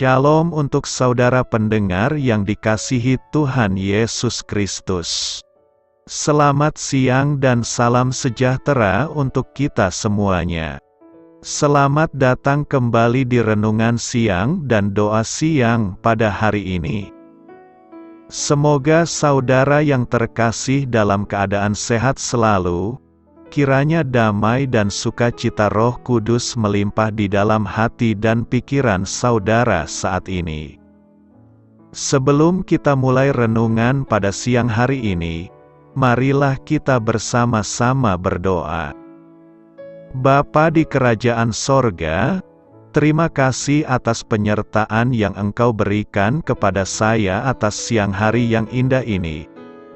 Shalom untuk saudara pendengar yang dikasihi Tuhan Yesus Kristus. Selamat siang dan salam sejahtera untuk kita semuanya. Selamat datang kembali di renungan siang dan doa siang pada hari ini. Semoga saudara yang terkasih dalam keadaan sehat selalu. Kiranya damai dan sukacita Roh Kudus melimpah di dalam hati dan pikiran saudara saat ini. Sebelum kita mulai renungan pada siang hari ini, marilah kita bersama-sama berdoa. Bapa di kerajaan sorga, terima kasih atas penyertaan yang Engkau berikan kepada saya atas siang hari yang indah ini.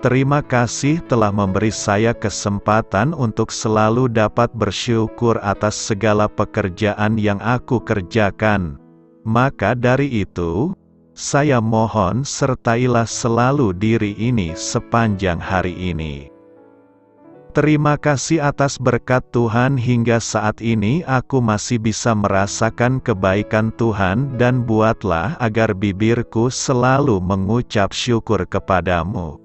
Terima kasih telah memberi saya kesempatan untuk selalu dapat bersyukur atas segala pekerjaan yang aku kerjakan. Maka dari itu, saya mohon sertailah selalu diri ini sepanjang hari ini. Terima kasih atas berkat Tuhan hingga saat ini aku masih bisa merasakan kebaikan Tuhan dan buatlah agar bibirku selalu mengucap syukur kepadamu.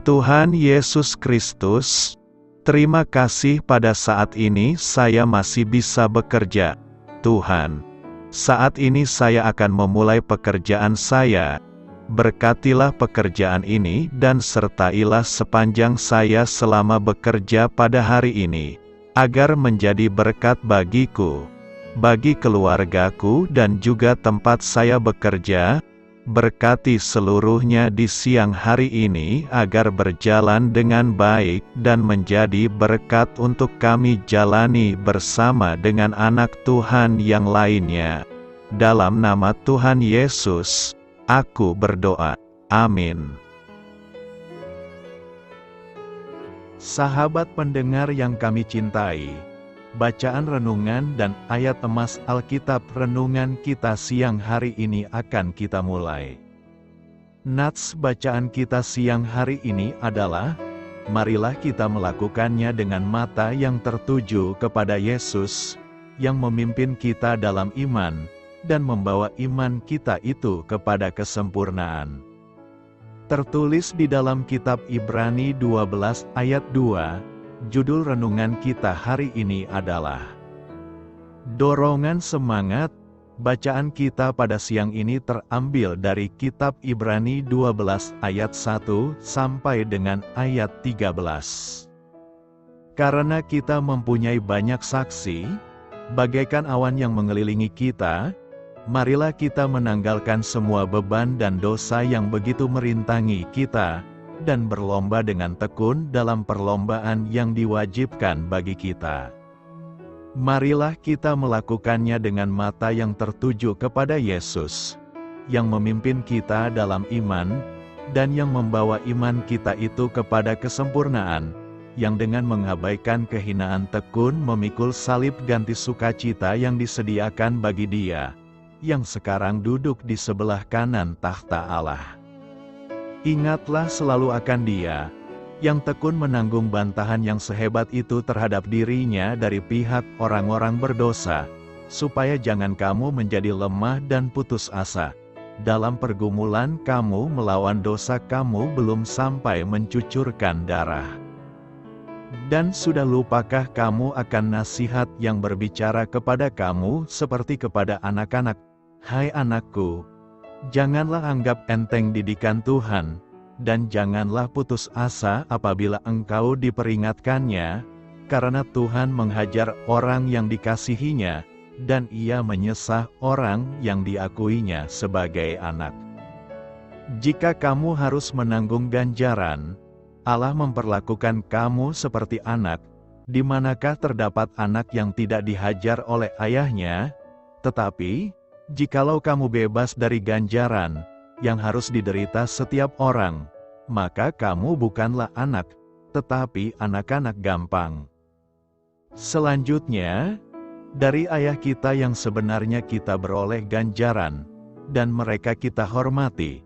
Tuhan Yesus Kristus, terima kasih pada saat ini saya masih bisa bekerja. Tuhan, saat ini saya akan memulai pekerjaan saya. Berkatilah pekerjaan ini dan sertailah sepanjang saya selama bekerja pada hari ini, agar menjadi berkat bagiku, bagi keluargaku dan juga tempat saya bekerja. Berkati seluruhnya di siang hari ini agar berjalan dengan baik dan menjadi berkat untuk kami jalani bersama dengan anak Tuhan yang lainnya. Dalam nama Tuhan Yesus, aku berdoa. Amin. Sahabat pendengar yang kami cintai, bacaan renungan dan ayat emas Alkitab renungan kita siang hari ini akan kita mulai. Nats bacaan kita siang hari ini adalah, marilah kita melakukannya dengan mata yang tertuju kepada Yesus, yang memimpin kita dalam iman, dan membawa iman kita itu kepada kesempurnaan. Tertulis di dalam kitab Ibrani 12 ayat 2, judul renungan kita hari ini adalah Dorongan Semangat. Bacaan kita pada siang ini terambil dari kitab Ibrani 12 ayat 1 sampai dengan ayat 13. Karena kita mempunyai banyak saksi, bagaikan awan yang mengelilingi kita, marilah kita menanggalkan semua beban dan dosa yang begitu merintangi kita, dan berlomba dengan tekun dalam perlombaan yang diwajibkan bagi kita. Marilah kita melakukannya dengan mata yang tertuju kepada Yesus, yang memimpin kita dalam iman, dan yang membawa iman kita itu kepada kesempurnaan, yang dengan mengabaikan kehinaan tekun memikul salib ganti sukacita yang disediakan bagi Dia, yang sekarang duduk di sebelah kanan takhta Allah. Ingatlah selalu akan Dia, yang tekun menanggung bantahan yang sehebat itu terhadap dirinya dari pihak orang-orang berdosa, supaya jangan kamu menjadi lemah dan putus asa. Dalam pergumulan kamu melawan dosa kamu belum sampai mencucurkan darah. Dan sudah lupakah kamu akan nasihat yang berbicara kepada kamu seperti kepada anak-anak? Hai anakku, janganlah anggap enteng didikan Tuhan, dan janganlah putus asa apabila engkau diperingatkannya, karena Tuhan menghajar orang yang dikasihinya, dan Ia menyesah orang yang diakuinya sebagai anak. Jika kamu harus menanggung ganjaran, Allah memperlakukan kamu seperti anak. Di manakah terdapat anak yang tidak dihajar oleh ayahnya? Tetapi, jikalau kamu bebas dari ganjaran yang harus diderita setiap orang, maka kamu bukanlah anak, tetapi anak-anak gampang. Selanjutnya, dari ayah kita yang sebenarnya kita beroleh ganjaran, dan mereka kita hormati.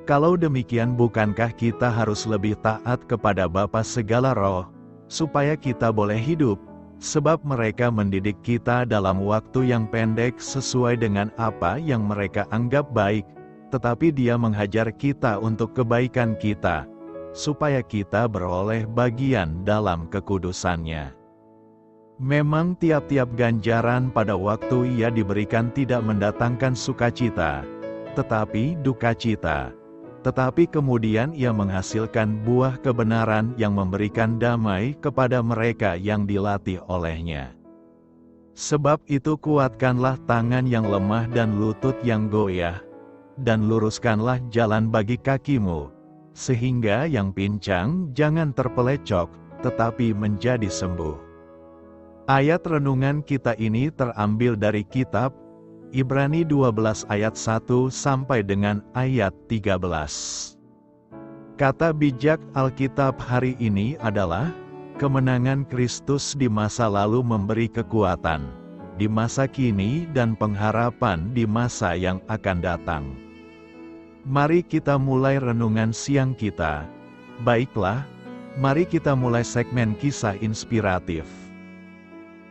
Kalau demikian bukankah kita harus lebih taat kepada Bapa segala roh, supaya kita boleh hidup? Sebab mereka mendidik kita dalam waktu yang pendek sesuai dengan apa yang mereka anggap baik, tetapi Dia menghajar kita untuk kebaikan kita, supaya kita beroleh bagian dalam kekudusan-Nya. Memang tiap-tiap ganjaran pada waktu Ia diberikan tidak mendatangkan sukacita, tetapi duka cita. Tetapi kemudian Ia menghasilkan buah kebenaran yang memberikan damai kepada mereka yang dilatih oleh-Nya. Sebab itu kuatkanlah tangan yang lemah dan lutut yang goyah, dan luruskanlah jalan bagi kakimu, sehingga yang pincang jangan terpelecok, tetapi menjadi sembuh. Ayat renungan kita ini terambil dari kitab Ibrani 12 ayat 1 sampai dengan ayat 13. Kata bijak Alkitab hari ini adalah, kemenangan Kristus di masa lalu memberi kekuatan, di masa kini dan pengharapan di masa yang akan datang. Mari kita mulai renungan siang kita. Baiklah, mari kita mulai segmen kisah inspiratif.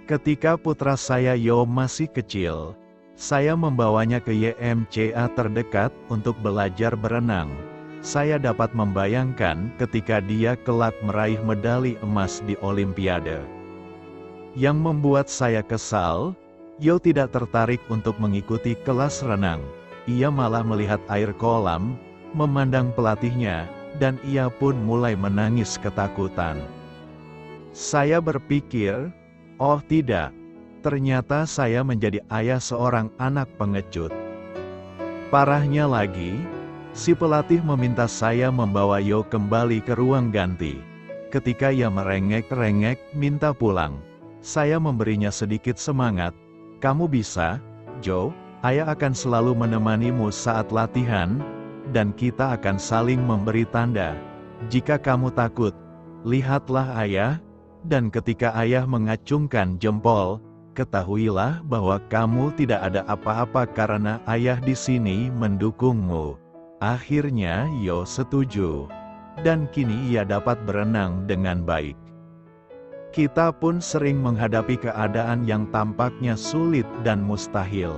Ketika putra saya Yo masih kecil, saya membawanya ke YMCA terdekat untuk belajar berenang. Saya dapat membayangkan ketika dia kelak meraih medali emas di Olimpiade. Yang membuat saya kesal, Yo tidak tertarik untuk mengikuti kelas renang. Ia malah melihat air kolam, memandang pelatihnya, dan ia pun mulai menangis ketakutan. Saya berpikir, oh tidak. Ternyata saya menjadi ayah seorang anak pengecut. Parahnya lagi, si pelatih meminta saya membawa Yo kembali ke ruang ganti. Ketika ia merengek-rengek minta pulang, saya memberinya sedikit semangat. Kamu bisa, Jo, ayah akan selalu menemanimu saat latihan, dan kita akan saling memberi tanda. Jika kamu takut, lihatlah ayah, dan ketika ayah mengacungkan jempol, ketahuilah bahwa kamu tidak ada apa-apa karena ayah di sini mendukungmu. Akhirnya Yo setuju, dan kini ia dapat berenang dengan baik. Kita pun sering menghadapi keadaan yang tampaknya sulit dan mustahil.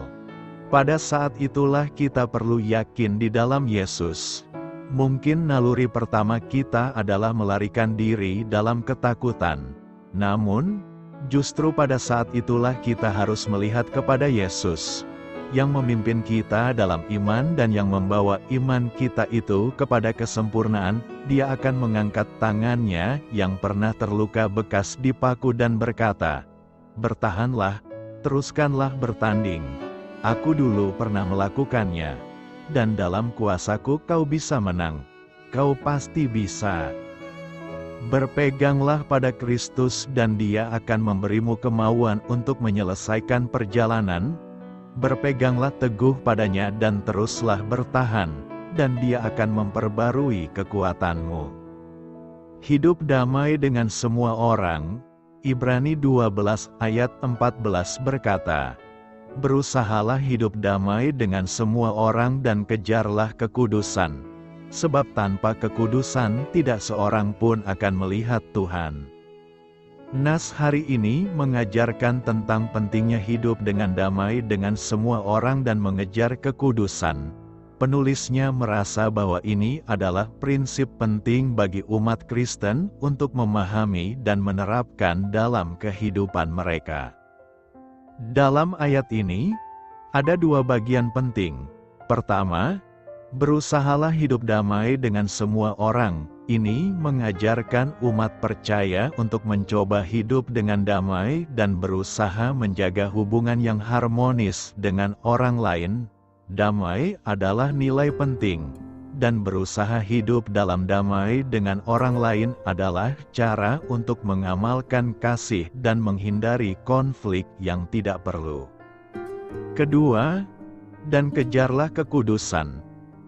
Pada saat itulah kita perlu yakin di dalam Yesus. Mungkin naluri pertama kita adalah melarikan diri dalam ketakutan. Namun, justru pada saat itulah kita harus melihat kepada Yesus, yang memimpin kita dalam iman dan yang membawa iman kita itu kepada kesempurnaan. Dia akan mengangkat tangannya yang pernah terluka bekas dipaku dan berkata, "Bertahanlah, teruskanlah bertanding. Aku dulu pernah melakukannya, dan dalam kuasaku kau bisa menang. Kau pasti bisa." Berpeganglah pada Kristus dan Dia akan memberimu kemauan untuk menyelesaikan perjalanan. Berpeganglah teguh padanya dan teruslah bertahan, dan Dia akan memperbarui kekuatanmu. Hidup damai dengan semua orang. Ibrani 12 ayat 14 berkata, "Berusahalah hidup damai dengan semua orang dan kejarlah kekudusan. Sebab tanpa kekudusan tidak seorang pun akan melihat Tuhan." Nas hari ini mengajarkan tentang pentingnya hidup dengan damai dengan semua orang dan mengejar kekudusan. Penulisnya merasa bahwa ini adalah prinsip penting bagi umat Kristen untuk memahami dan menerapkan dalam kehidupan mereka. Dalam ayat ini, ada dua bagian penting. Pertama, berusahalah hidup damai dengan semua orang. Ini mengajarkan umat percaya untuk mencoba hidup dengan damai dan berusaha menjaga hubungan yang harmonis dengan orang lain. Damai adalah nilai penting, dan berusaha hidup dalam damai dengan orang lain adalah cara untuk mengamalkan kasih dan menghindari konflik yang tidak perlu. Kedua, dan kejarlah kekudusan.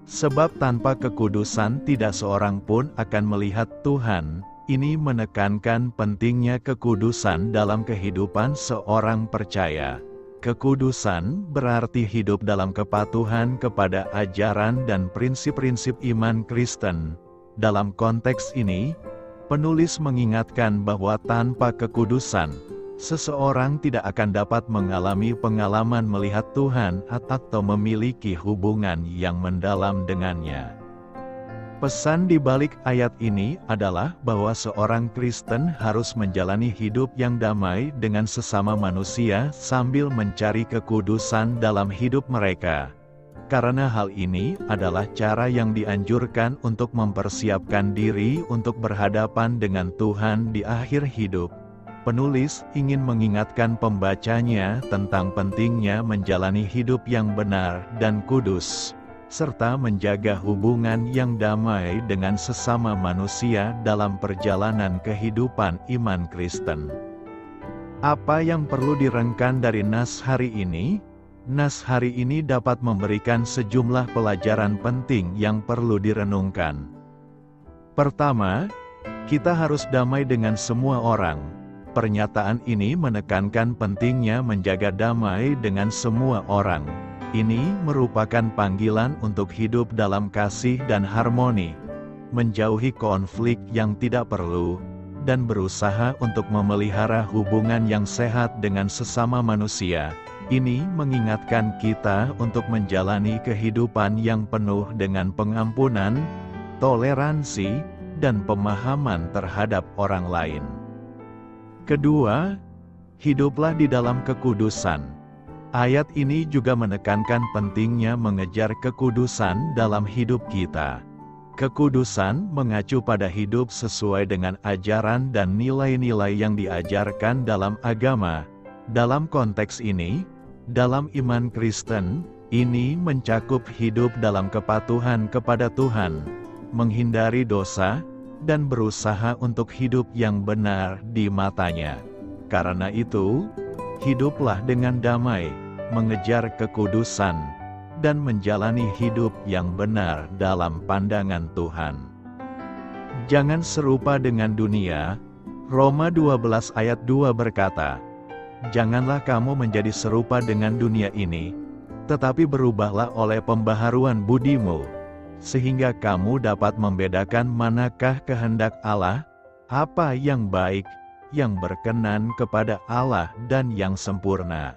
Sebab tanpa kekudusan tidak seorang pun akan melihat Tuhan. Ini menekankan pentingnya kekudusan dalam kehidupan seorang percaya. Kekudusan berarti hidup dalam kepatuhan kepada ajaran dan prinsip-prinsip iman Kristen. Dalam konteks ini, penulis mengingatkan bahwa tanpa kekudusan, seseorang tidak akan dapat mengalami pengalaman melihat Tuhan atau memiliki hubungan yang mendalam dengannya. Pesan di balik ayat ini adalah bahwa seorang Kristen harus menjalani hidup yang damai dengan sesama manusia sambil mencari kekudusan dalam hidup mereka. Karena hal ini adalah cara yang dianjurkan untuk mempersiapkan diri untuk berhadapan dengan Tuhan di akhir hidup. Penulis ingin mengingatkan pembacanya tentang pentingnya menjalani hidup yang benar dan kudus, serta menjaga hubungan yang damai dengan sesama manusia dalam perjalanan kehidupan iman Kristen. Apa yang perlu direngkan dari nas hari ini? Nas hari ini dapat memberikan sejumlah pelajaran penting yang perlu direnungkan. Pertama, kita harus damai dengan semua orang. Pernyataan ini menekankan pentingnya menjaga damai dengan semua orang. Ini merupakan panggilan untuk hidup dalam kasih dan harmoni, menjauhi konflik yang tidak perlu, dan berusaha untuk memelihara hubungan yang sehat dengan sesama manusia. Ini mengingatkan kita untuk menjalani kehidupan yang penuh dengan pengampunan, toleransi, dan pemahaman terhadap orang lain. Kedua, hiduplah di dalam kekudusan. Ayat ini juga menekankan pentingnya mengejar kekudusan dalam hidup kita. Kekudusan mengacu pada hidup sesuai dengan ajaran dan nilai-nilai yang diajarkan dalam agama. Dalam konteks ini, dalam iman Kristen, ini mencakup hidup dalam kepatuhan kepada Tuhan, menghindari dosa, dan berusaha untuk hidup yang benar di matanya. Karena itu, hiduplah dengan damai, mengejar kekudusan, dan menjalani hidup yang benar dalam pandangan Tuhan. Jangan serupa dengan dunia. Roma 12 ayat 2 berkata, "Janganlah kamu menjadi serupa dengan dunia ini, tetapi berubahlah oleh pembaharuan budimu, sehingga kamu dapat membedakan manakah kehendak Allah, apa yang baik, yang berkenan kepada Allah dan yang sempurna."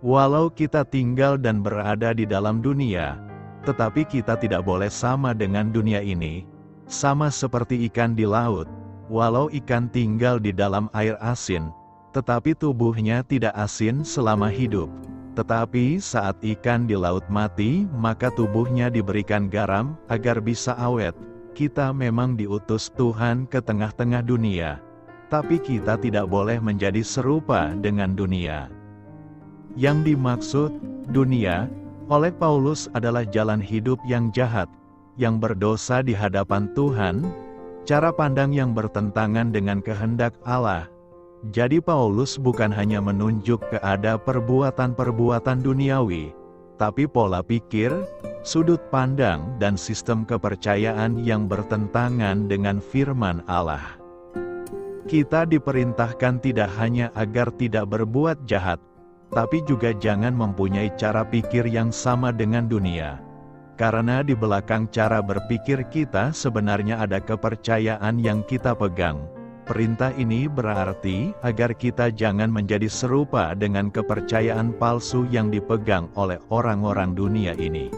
Walau kita tinggal dan berada di dalam dunia, tetapi kita tidak boleh sama dengan dunia ini, sama seperti ikan di laut. Walau ikan tinggal di dalam air asin, tetapi tubuhnya tidak asin selama hidup. Tetapi saat ikan di laut mati, maka tubuhnya diberikan garam, agar bisa awet. Kita memang diutus Tuhan ke tengah-tengah dunia, tapi kita tidak boleh menjadi serupa dengan dunia. Yang dimaksud dunia oleh Paulus adalah jalan hidup yang jahat, yang berdosa di hadapan Tuhan, cara pandang yang bertentangan dengan kehendak Allah. Jadi Paulus bukan hanya menunjuk ke ada perbuatan-perbuatan duniawi, tapi pola pikir, sudut pandang, dan sistem kepercayaan yang bertentangan dengan firman Allah. Kita diperintahkan tidak hanya agar tidak berbuat jahat, tapi juga jangan mempunyai cara pikir yang sama dengan dunia. Karena di belakang cara berpikir kita sebenarnya ada kepercayaan yang kita pegang. Perintah ini berarti agar kita jangan menjadi serupa dengan kepercayaan palsu yang dipegang oleh orang-orang dunia ini.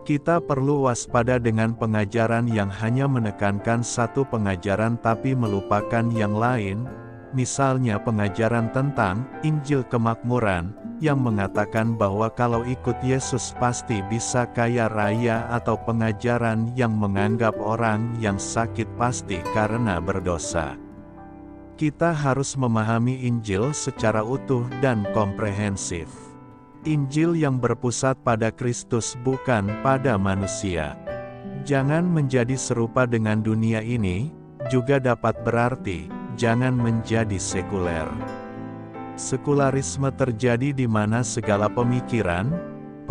Kita perlu waspada dengan pengajaran yang hanya menekankan satu pengajaran tapi melupakan yang lain. Misalnya pengajaran tentang Injil Kemakmuran, yang mengatakan bahwa kalau ikut Yesus pasti bisa kaya raya, atau pengajaran yang menganggap orang yang sakit pasti karena berdosa. Kita harus memahami Injil secara utuh dan komprehensif. Injil yang berpusat pada Kristus bukan pada manusia. Jangan menjadi serupa dengan dunia ini, juga dapat berarti jangan menjadi sekuler. Sekularisme terjadi di mana segala pemikiran,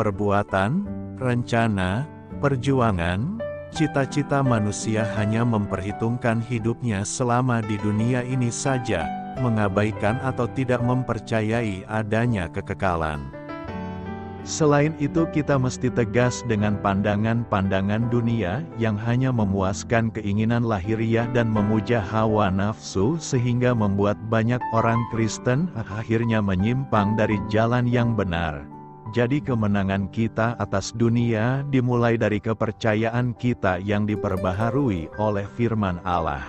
perbuatan, rencana, perjuangan, cita-cita manusia hanya memperhitungkan hidupnya selama di dunia ini saja, mengabaikan atau tidak mempercayai adanya kekekalan. Selain itu kita mesti tegas dengan pandangan-pandangan dunia yang hanya memuaskan keinginan lahiriah dan memuja hawa nafsu sehingga membuat banyak orang Kristen akhirnya menyimpang dari jalan yang benar. Jadi kemenangan kita atas dunia dimulai dari kepercayaan kita yang diperbaharui oleh firman Allah.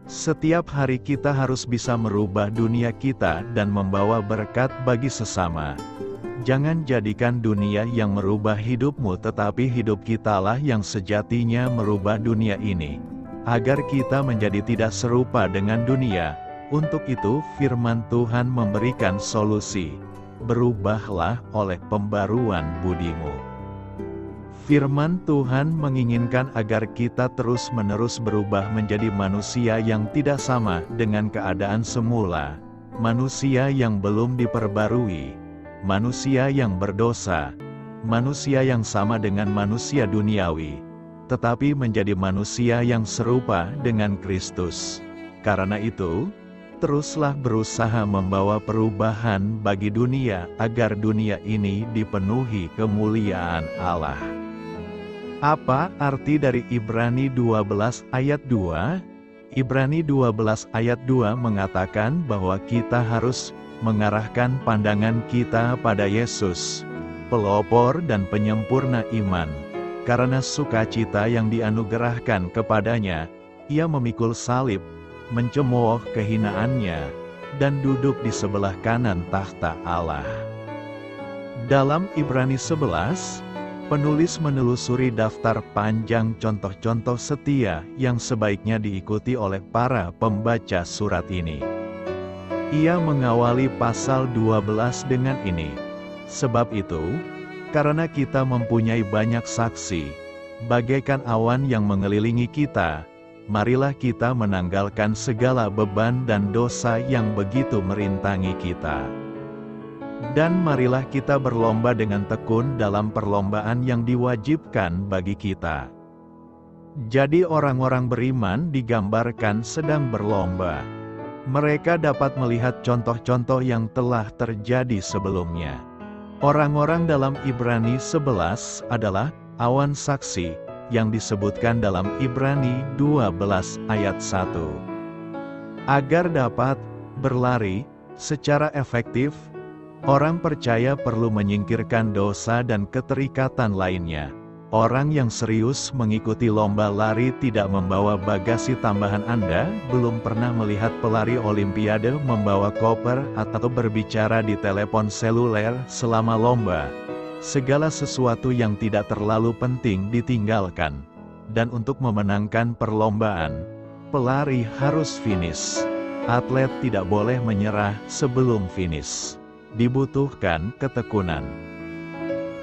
Setiap hari kita harus bisa merubah dunia kita dan membawa berkat bagi sesama. Jangan jadikan dunia yang merubah hidupmu, tetapi hidup kitalah yang sejatinya merubah dunia ini. Agar kita menjadi tidak serupa dengan dunia, untuk itu firman Tuhan memberikan solusi. Berubahlah oleh pembaruan budimu. Firman Tuhan menginginkan agar kita terus-menerus berubah menjadi manusia yang tidak sama dengan keadaan semula, manusia yang belum diperbarui, manusia yang berdosa, manusia yang sama dengan manusia duniawi, tetapi menjadi manusia yang serupa dengan Kristus. Karena itu, teruslah berusaha membawa perubahan bagi dunia agar dunia ini dipenuhi kemuliaan Allah. Apa arti dari Ibrani 12 ayat 2? Ibrani 12 ayat 2 mengatakan bahwa kita harus mengarahkan pandangan kita pada Yesus, pelopor dan penyempurna iman. Karena sukacita yang dianugerahkan kepadanya, ia memikul salib, mencemooh kehinaannya, dan duduk di sebelah kanan tahta Allah. Dalam Ibrani 11, penulis menelusuri daftar panjang contoh-contoh setia yang sebaiknya diikuti oleh para pembaca surat ini. Ia mengawali pasal 12 dengan ini. Sebab itu, karena kita mempunyai banyak saksi, bagaikan awan yang mengelilingi kita, marilah kita menanggalkan segala beban dan dosa yang begitu merintangi kita. Dan marilah kita berlomba dengan tekun dalam perlombaan yang diwajibkan bagi kita. Jadi orang-orang beriman digambarkan sedang berlomba. Mereka dapat melihat contoh-contoh yang telah terjadi sebelumnya. Orang-orang dalam Ibrani 11 adalah awan saksi, yang disebutkan dalam Ibrani 12 ayat 1. Agar dapat berlari secara efektif, orang percaya perlu menyingkirkan dosa dan keterikatan lainnya. Orang yang serius mengikuti lomba lari tidak membawa bagasi tambahan. Anda belum pernah melihat pelari olimpiade membawa koper atau berbicara di telepon seluler selama lomba. Segala sesuatu yang tidak terlalu penting ditinggalkan. Dan untuk memenangkan perlombaan, pelari harus finish. Atlet tidak boleh menyerah sebelum finish. Dibutuhkan ketekunan.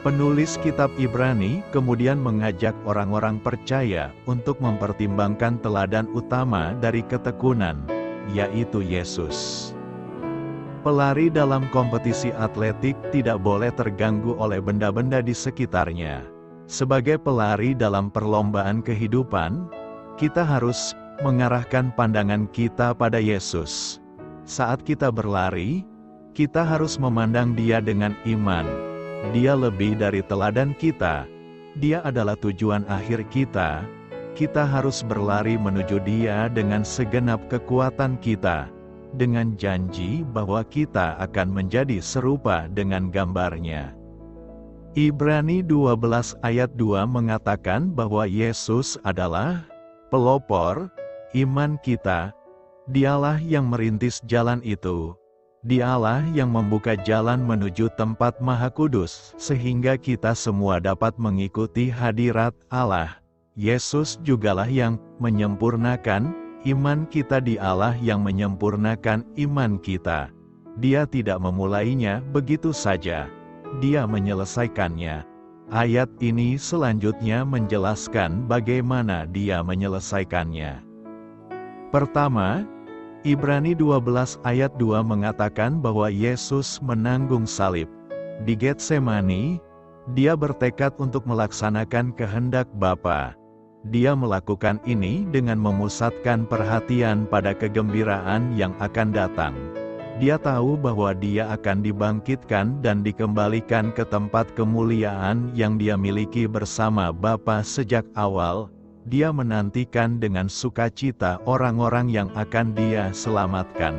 Penulis kitab Ibrani kemudian mengajak orang-orang percaya untuk mempertimbangkan teladan utama dari ketekunan, yaitu Yesus. Pelari dalam kompetisi atletik tidak boleh terganggu oleh benda-benda di sekitarnya. Sebagai pelari dalam perlombaan kehidupan, kita harus mengarahkan pandangan kita pada Yesus. Saat kita berlari, kita harus memandang Dia dengan iman. Dia lebih dari teladan kita. Dia adalah tujuan akhir kita. Kita harus berlari menuju Dia dengan segenap kekuatan kita, dengan janji bahwa kita akan menjadi serupa dengan gambar-Nya. Ibrani 12 ayat 2 mengatakan bahwa Yesus adalah pelopor iman kita. Dialah yang merintis jalan itu. Dialah yang membuka jalan menuju tempat Maha Kudus, sehingga kita semua dapat mengikuti hadirat Allah. Yesus jugalah yang menyempurnakan iman kita. Di Allah yang menyempurnakan iman kita. Dia tidak memulainya begitu saja. Dia menyelesaikannya. Ayat ini selanjutnya menjelaskan bagaimana Dia menyelesaikannya. Pertama, Ibrani 12 ayat 2 mengatakan bahwa Yesus menanggung salib. Di Getsemani, Dia bertekad untuk melaksanakan kehendak Bapa. Dia melakukan ini dengan memusatkan perhatian pada kegembiraan yang akan datang. Dia tahu bahwa dia akan dibangkitkan dan dikembalikan ke tempat kemuliaan yang dia miliki bersama Bapa sejak awal. Dia menantikan dengan sukacita orang-orang yang akan dia selamatkan.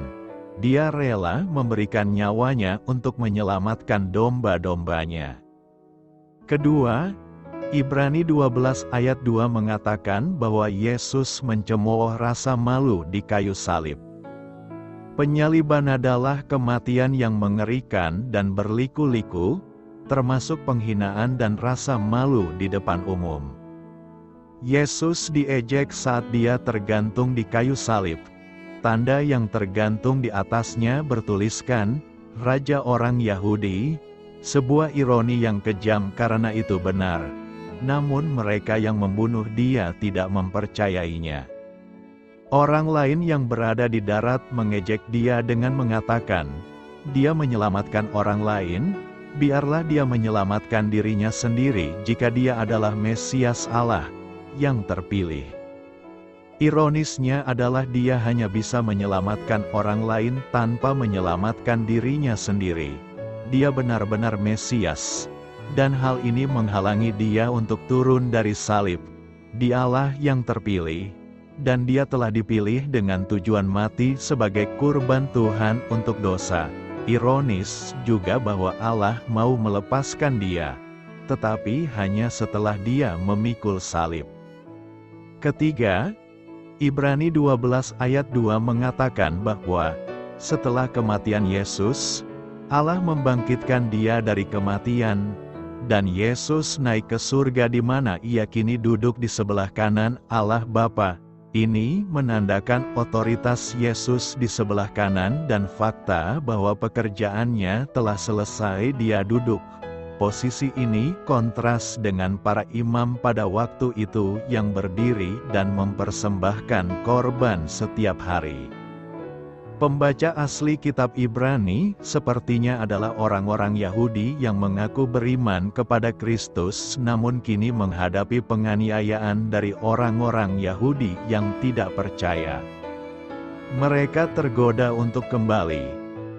Dia rela memberikan nyawanya untuk menyelamatkan domba-dombanya. Kedua, Ibrani 12 ayat 2 mengatakan bahwa Yesus mencemooh rasa malu di kayu salib. Penyaliban adalah kematian yang mengerikan dan berliku-liku, termasuk penghinaan dan rasa malu di depan umum. Yesus diejek saat dia tergantung di kayu salib. Tanda yang tergantung di atasnya bertuliskan, Raja Orang Yahudi, sebuah ironi yang kejam karena itu benar. Namun mereka yang membunuh dia tidak mempercayainya. Orang lain yang berada di darat mengejek dia dengan mengatakan, dia menyelamatkan orang lain, biarlah dia menyelamatkan dirinya sendiri jika dia adalah Mesias Allah yang terpilih. Ironisnya adalah dia hanya bisa menyelamatkan orang lain tanpa menyelamatkan dirinya sendiri. Dia benar-benar Mesias, dan hal ini menghalangi dia untuk turun dari salib. Dialah yang terpilih, dan dia telah dipilih dengan tujuan mati sebagai kurban Tuhan untuk dosa. Ironis juga bahwa Allah mau melepaskan dia, tetapi hanya setelah dia memikul salib. Ketiga, Ibrani 12 ayat 2 mengatakan bahwa setelah kematian Yesus, Allah membangkitkan dia dari kematian, dan Yesus naik ke surga di mana ia kini duduk di sebelah kanan Allah Bapa. Ini menandakan otoritas Yesus di sebelah kanan dan fakta bahwa pekerjaannya telah selesai. Dia duduk. Posisi ini kontras dengan para imam pada waktu itu yang berdiri dan mempersembahkan korban setiap hari. Pembaca asli kitab Ibrani sepertinya adalah orang-orang Yahudi yang mengaku beriman kepada Kristus namun kini menghadapi penganiayaan dari orang-orang Yahudi yang tidak percaya. Mereka tergoda untuk kembali,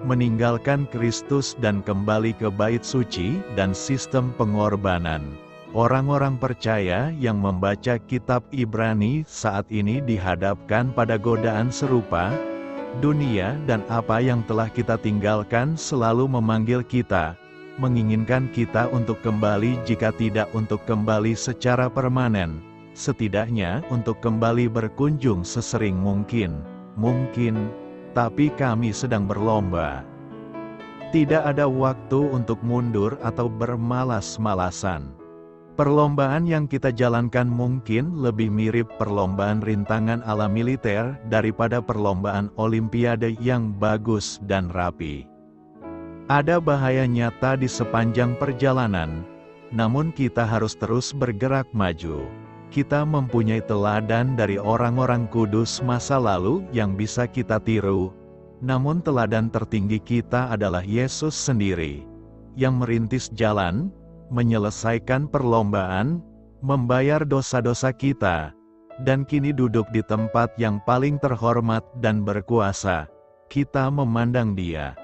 meninggalkan Kristus dan kembali ke bait suci dan sistem pengorbanan. Orang-orang percaya yang membaca kitab Ibrani saat ini dihadapkan pada godaan serupa. Dunia dan apa yang telah kita tinggalkan selalu memanggil kita, menginginkan kita untuk kembali, jika tidak untuk kembali secara permanen, setidaknya untuk kembali berkunjung sesering mungkin. Mungkin, tapi kami sedang berlomba. Tidak ada waktu untuk mundur atau bermalas-malasan. Perlombaan yang kita jalankan mungkin lebih mirip perlombaan rintangan ala militer daripada perlombaan olimpiade yang bagus dan rapi. Ada bahaya nyata di sepanjang perjalanan, namun kita harus terus bergerak maju. Kita mempunyai teladan dari orang-orang kudus masa lalu yang bisa kita tiru, namun teladan tertinggi kita adalah Yesus sendiri, yang merintis jalan, menyelesaikan perlombaan, membayar dosa-dosa kita, dan kini duduk di tempat yang paling terhormat dan berkuasa. Kita memandang Dia,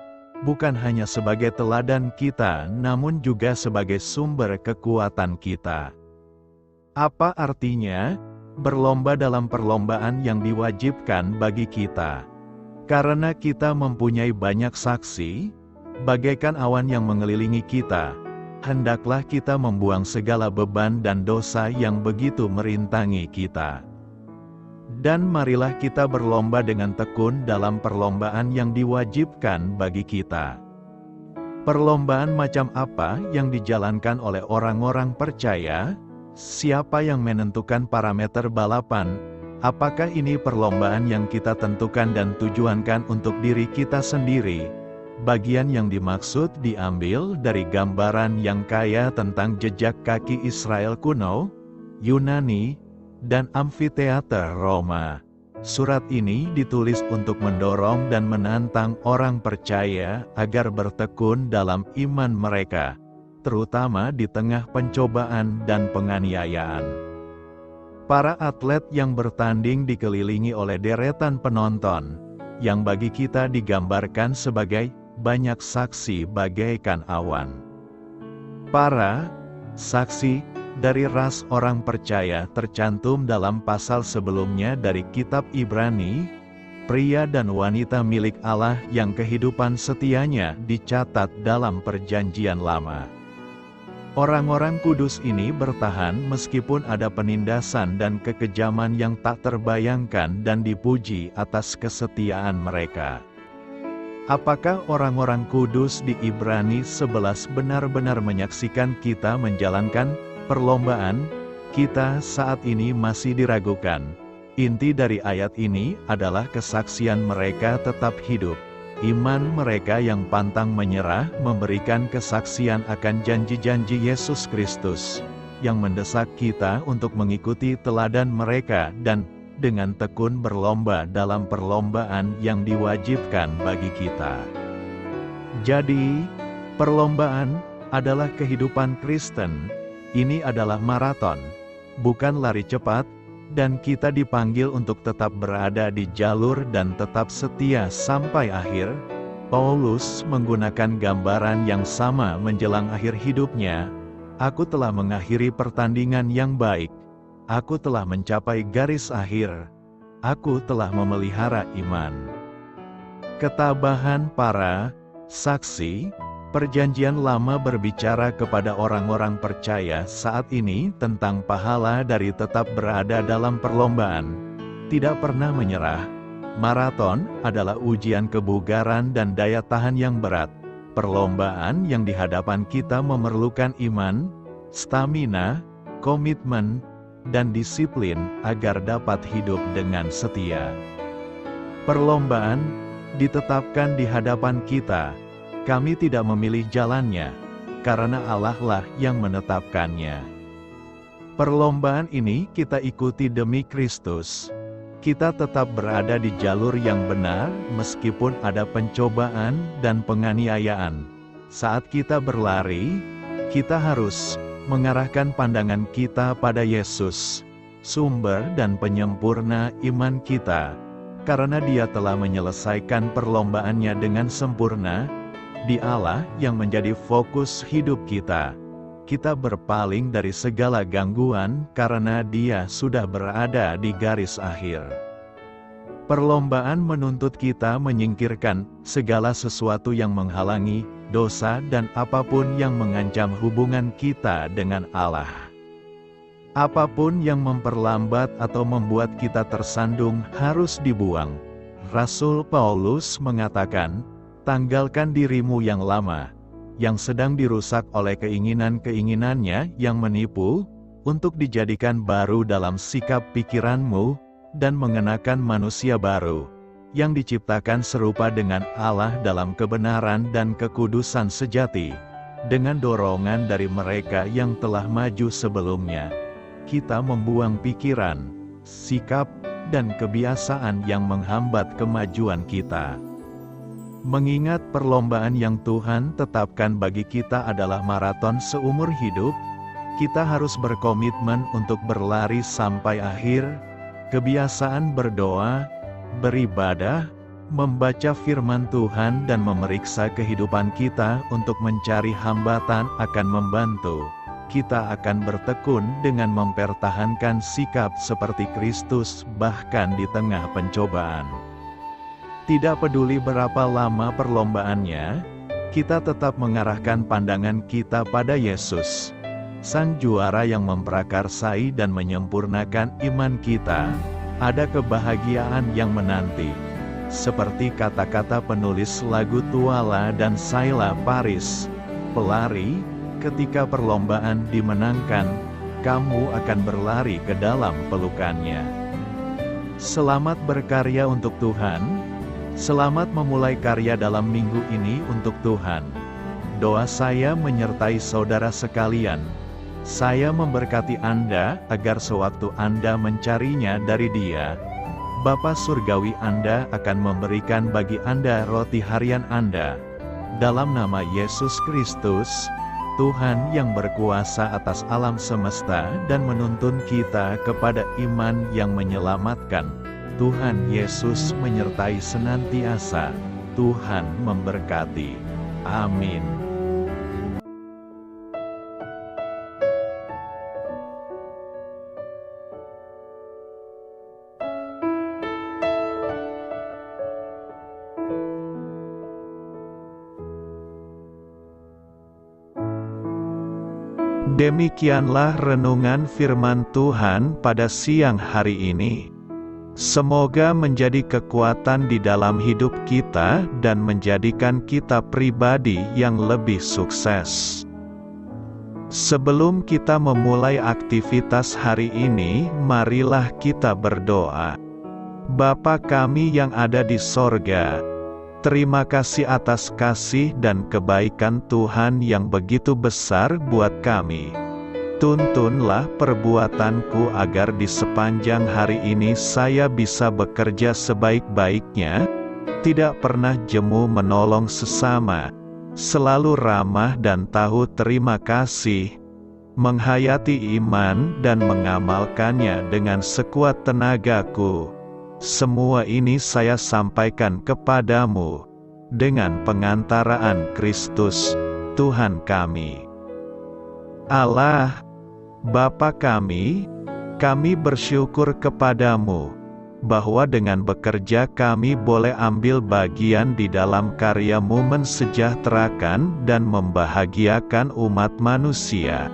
bukan hanya sebagai teladan kita, namun juga sebagai sumber kekuatan kita. Apa artinya berlomba dalam perlombaan yang diwajibkan bagi kita? Karena kita mempunyai banyak saksi, bagaikan awan yang mengelilingi kita, hendaklah kita membuang segala beban dan dosa yang begitu merintangi kita. Dan marilah kita berlomba dengan tekun dalam perlombaan yang diwajibkan bagi kita. Perlombaan macam apa yang dijalankan oleh orang-orang percaya? Siapa yang menentukan parameter balapan? Apakah ini perlombaan yang kita tentukan dan tujuankan untuk diri kita sendiri? Bagian yang dimaksud diambil dari gambaran yang kaya tentang jejak kaki Israel kuno, Yunani, dan amfiteater Roma. Surat ini ditulis untuk mendorong dan menantang orang percaya agar bertekun dalam iman mereka, terutama di tengah pencobaan dan penganiayaan. Para atlet yang bertanding dikelilingi oleh deretan penonton. yang bagi kita digambarkan sebagai banyak saksi bagaikan awan. Para saksi dari ras orang percaya tercantum dalam pasal sebelumnya dari kitab Ibrani, pria dan wanita milik Allah yang kehidupan setianya dicatat dalam perjanjian lama. Orang-orang kudus ini bertahan meskipun ada penindasan dan kekejaman yang tak terbayangkan dan dipuji atas kesetiaan mereka. Apakah orang-orang kudus di Ibrani 11 benar-benar menyaksikan kita menjalankan perlombaan? Kita saat ini masih diragukan. Inti dari ayat ini adalah kesaksian mereka tetap hidup. Iman mereka yang pantang menyerah memberikan kesaksian akan janji-janji Yesus Kristus, yang mendesak kita untuk mengikuti teladan mereka dan dengan tekun berlomba dalam perlombaan yang diwajibkan bagi kita. Jadi, perlombaan adalah kehidupan Kristen. Ini adalah maraton, bukan lari cepat, dan kita dipanggil untuk tetap berada di jalur dan tetap setia sampai akhir. Paulus menggunakan gambaran yang sama menjelang akhir hidupnya. Aku telah mengakhiri pertandingan yang baik. Aku telah mencapai garis akhir. Aku telah memelihara iman. Ketabahan para saksi. Perjanjian Lama berbicara kepada orang-orang percaya saat ini tentang pahala dari tetap berada dalam perlombaan, tidak pernah menyerah. Maraton adalah ujian kebugaran dan daya tahan yang berat. Perlombaan yang di hadapan kita memerlukan iman, stamina, komitmen, dan disiplin agar dapat hidup dengan setia. Perlombaan ditetapkan di hadapan kita. Kami tidak memilih jalannya, karena Allah lah yang menetapkannya. Perlombaan ini kita ikuti demi Kristus. Kita tetap berada di jalur yang benar, meskipun ada pencobaan dan penganiayaan. Saat kita berlari, kita harus mengarahkan pandangan kita pada Yesus, sumber dan penyempurna iman kita, karena Dia telah menyelesaikan perlombaannya dengan sempurna. Di Allah yang menjadi fokus hidup kita. Kita berpaling dari segala gangguan karena Dia sudah berada di garis akhir. Perlombaan menuntut kita menyingkirkan segala sesuatu yang menghalangi dosa dan apapun yang mengancam hubungan kita dengan Allah. Apapun yang memperlambat atau membuat kita tersandung harus dibuang. Rasul Paulus mengatakan, tanggalkan dirimu yang lama, yang sedang dirusak oleh keinginan-keinginannya yang menipu, untuk dijadikan baru dalam sikap pikiranmu, dan mengenakan manusia baru, yang diciptakan serupa dengan Allah dalam kebenaran dan kekudusan sejati, dengan dorongan dari mereka yang telah maju sebelumnya. Kita membuang pikiran, sikap, dan kebiasaan yang menghambat kemajuan kita. Mengingat perlombaan yang Tuhan tetapkan bagi kita adalah maraton seumur hidup, kita harus berkomitmen untuk berlari sampai akhir. Kebiasaan berdoa, beribadah, membaca firman Tuhan dan memeriksa kehidupan kita untuk mencari hambatan akan membantu. Kita akan bertekun dengan mempertahankan sikap seperti Kristus bahkan di tengah pencobaan. Tidak peduli berapa lama perlombaannya, kita tetap mengarahkan pandangan kita pada Yesus, Sang Juara yang memprakarsai dan menyempurnakan iman kita. Ada kebahagiaan yang menanti. Seperti kata-kata penulis lagu Tuala dan Saila Paris, pelari, ketika perlombaan dimenangkan, kamu akan berlari ke dalam pelukannya. Selamat berkarya untuk Tuhan. Selamat memulai karya dalam minggu ini untuk Tuhan. Doa saya menyertai saudara sekalian. Saya memberkati Anda agar sewaktu Anda mencarinya dari Dia, Bapa Surgawi Anda akan memberikan bagi Anda roti harian Anda. Dalam nama Yesus Kristus, Tuhan yang berkuasa atas alam semesta dan menuntun kita kepada iman yang menyelamatkan. Tuhan Yesus menyertai senantiasa. Tuhan memberkati. Amin. Demikianlah renungan firman Tuhan pada siang hari ini. Semoga menjadi kekuatan di dalam hidup kita dan menjadikan kita pribadi yang lebih sukses. Sebelum kita memulai aktivitas hari ini, marilah kita berdoa. Bapa kami yang ada di sorga, terima kasih atas kasih dan kebaikan Tuhan yang begitu besar buat kami. Tuntunlah perbuatanku agar di sepanjang hari ini saya bisa bekerja sebaik-baiknya, tidak pernah jemu menolong sesama, selalu ramah dan tahu terima kasih, menghayati iman dan mengamalkannya dengan sekuat tenagaku. Semua ini saya sampaikan kepadamu, dengan pengantaraan Kristus, Tuhan kami. Allah, Bapa kami bersyukur kepadamu, bahwa dengan bekerja kami boleh ambil bagian di dalam karya-Mu mensejahterakan dan membahagiakan umat manusia.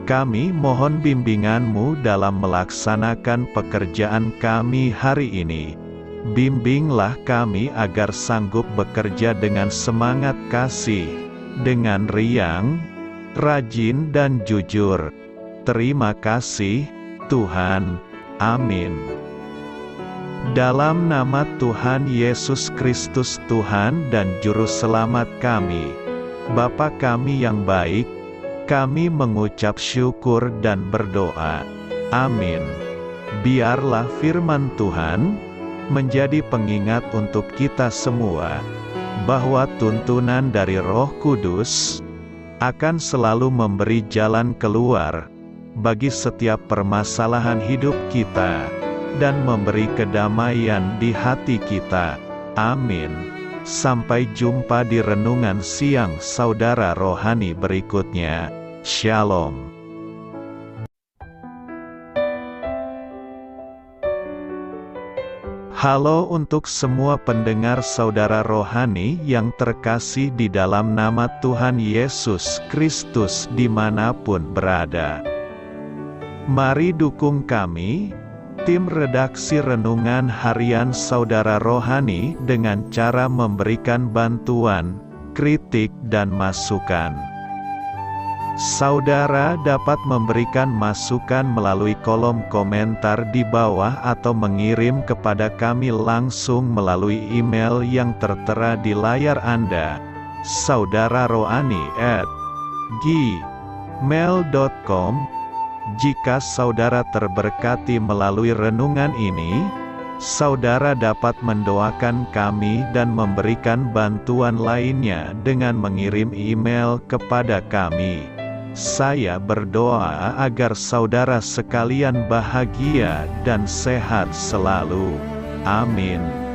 Kami mohon bimbingan-Mu dalam melaksanakan pekerjaan kami hari ini. Bimbinglah kami agar sanggup bekerja dengan semangat kasih, dengan riang, rajin dan jujur. Terima kasih, Tuhan. Amin. Dalam nama Tuhan Yesus Kristus Tuhan dan Juru Selamat kami, Bapa kami yang baik, kami mengucap syukur dan berdoa. Amin. Biarlah firman Tuhan menjadi pengingat untuk kita semua, bahwa tuntunan dari Roh Kudus akan selalu memberi jalan keluar bagi setiap permasalahan hidup kita, dan memberi kedamaian di hati kita. Amin. Sampai jumpa di renungan siang saudara rohani berikutnya. Shalom. Halo untuk semua pendengar saudara rohani yang terkasih di dalam nama Tuhan Yesus Kristus dimanapun berada. Mari dukung kami, tim redaksi Renungan Harian Saudara Rohani dengan cara memberikan bantuan, kritik dan masukan. Saudara dapat memberikan masukan melalui kolom komentar di bawah atau mengirim kepada kami langsung melalui email yang tertera di layar Anda, saudararohani@gmail.com. Jika saudara terberkati melalui renungan ini, saudara dapat mendoakan kami dan memberikan bantuan lainnya dengan mengirim email kepada kami. Saya berdoa agar saudara sekalian bahagia dan sehat selalu. Amin.